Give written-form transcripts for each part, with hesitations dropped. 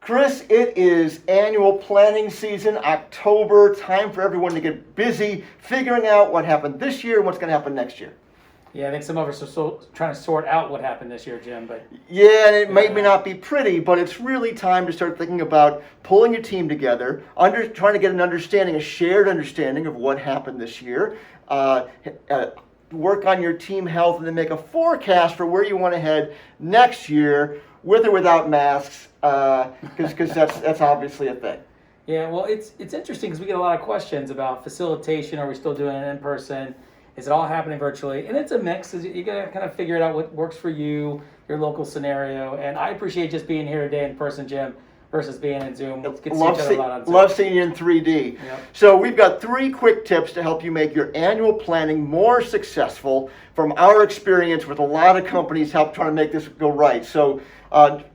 Kris, it is annual planning season, October, time for everyone to get busy figuring out what happened this year and what's going to happen next year. Yeah, I think some of us are still trying to sort out what happened this year, Jim. But yeah, and it may not be pretty, but it's really time to start thinking about pulling your team together, trying to get an understanding, a shared understanding of what happened this year. Work on your team health, and then make a forecast for where you want to head next year, with or without masks, because that's obviously a thing. Yeah, well, it's interesting because we get a lot of questions about facilitation. Are we still doing it in person? Is it all happening virtually? And it's a mix. You got to kind of figure it out what works for you, your local scenario. And I appreciate just being here today in person, Jim, versus being in Zoom. Get to see each other a lot on Zoom. Love seeing you in 3D. Yep. So we've got 3 quick tips to help you make your annual planning more successful from our experience with a lot of companies help trying to make this go right. So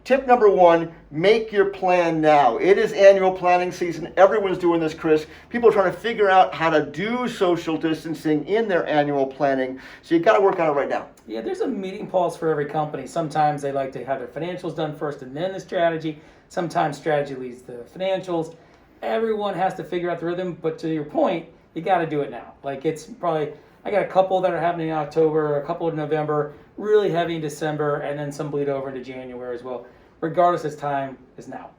tip number 1, make your plan now. It is annual planning season. Everyone's doing this, Kris. People are trying to figure out how to do social distancing in their annual planning. So you got to work on it right now. Yeah, there's a meeting pulse for every company. Sometimes they like to have their financials done first and then the strategy. Sometimes strategy leads to financials. Everyone has to figure out the rhythm, but to your point, you got to do it now. Like it's probably, I got a couple that are happening in October, a couple in November, really heavy in December, and then some bleed over into January as well. Regardless, its time is now.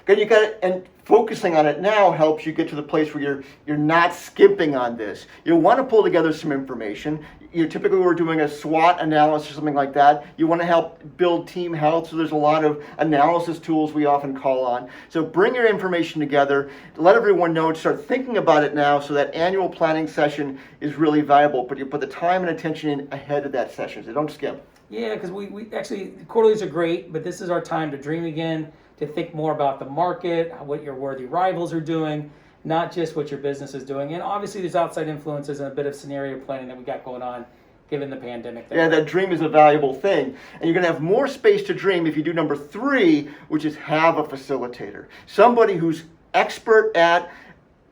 Good, you got it, and focusing on it now helps you get to the place where you're not skimping on this. You want to pull together some information. Typically we're doing a SWOT analysis or something like that. You want to help build team health, so there's a lot of analysis tools we often call on. So bring your information together, let everyone know, start thinking about it now, so that annual planning session is really valuable. But you put the time and attention in ahead of that session, so don't skip. Yeah, because we actually, quarterlies are great, but this is our time to dream again, to think more about the market, what your worthy rivals are doing, not just what your business is doing. And obviously there's outside influences and a bit of scenario planning that we got going on given the pandemic. Yeah, that dream is a valuable thing. And you're going to have more space to dream if you do number 3, which is have a facilitator. Somebody who's expert at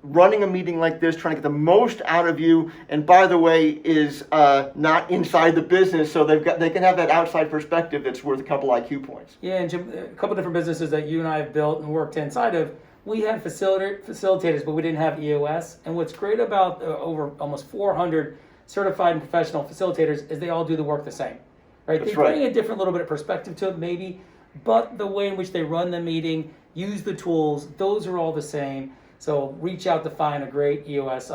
running a meeting like this, trying to get the most out of you, and by the way, is not inside the business, so they can have that outside perspective that's worth a couple IQ points. Yeah, and Jim, a couple different businesses that you and I have built and worked inside of, we had facilitators, but we didn't have EOS. And what's great about over almost 400 certified and professional facilitators is they all do the work the same, right? That's they right. bring a different little bit of perspective to it, maybe, but the way in which they run the meeting, use the tools, those are all the same. So reach out to find a great EOS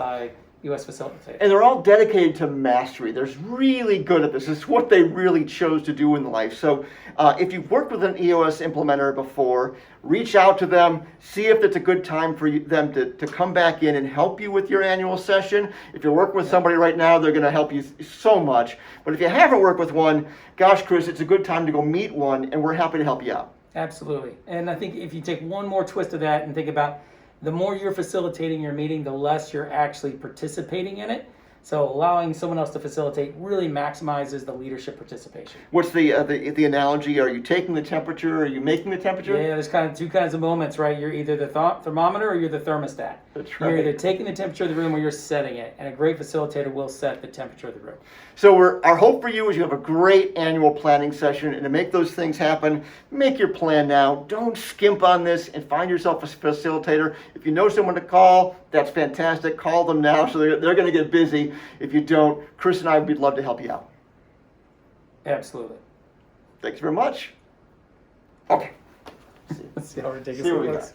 facilitator. And they're all dedicated to mastery. They're really good at this. It's what they really chose to do in life. So if you've worked with an EOS implementer before, reach out to them, see if it's a good time for them to come back in and help you with your annual session. If you're working with somebody right now, they're going to help you so much. But if you haven't worked with one, gosh, Kris, it's a good time to go meet one, and we're happy to help you out. Absolutely. And I think if you take one more twist of that and think about the more you're facilitating your meeting, the less you're actually participating in it. So allowing someone else to facilitate really maximizes the leadership participation. What's the analogy? Are you taking the temperature? Are you making the temperature? Yeah, there's kind of 2 kinds of moments, right? You're either the thermometer or you're the thermostat. That's right. You're either taking the temperature of the room or you're setting it. And a great facilitator will set the temperature of the room. So our hope for you is you have a great annual planning session, and to make those things happen, make your plan now. Don't skimp on this, and find yourself a facilitator. If you know someone to call, that's fantastic. Call them now, so they're going to get busy. If you don't, Kris and I would love to help you out. Absolutely. Thanks very much. Okay. Let's see how ridiculous See what it we looks. got.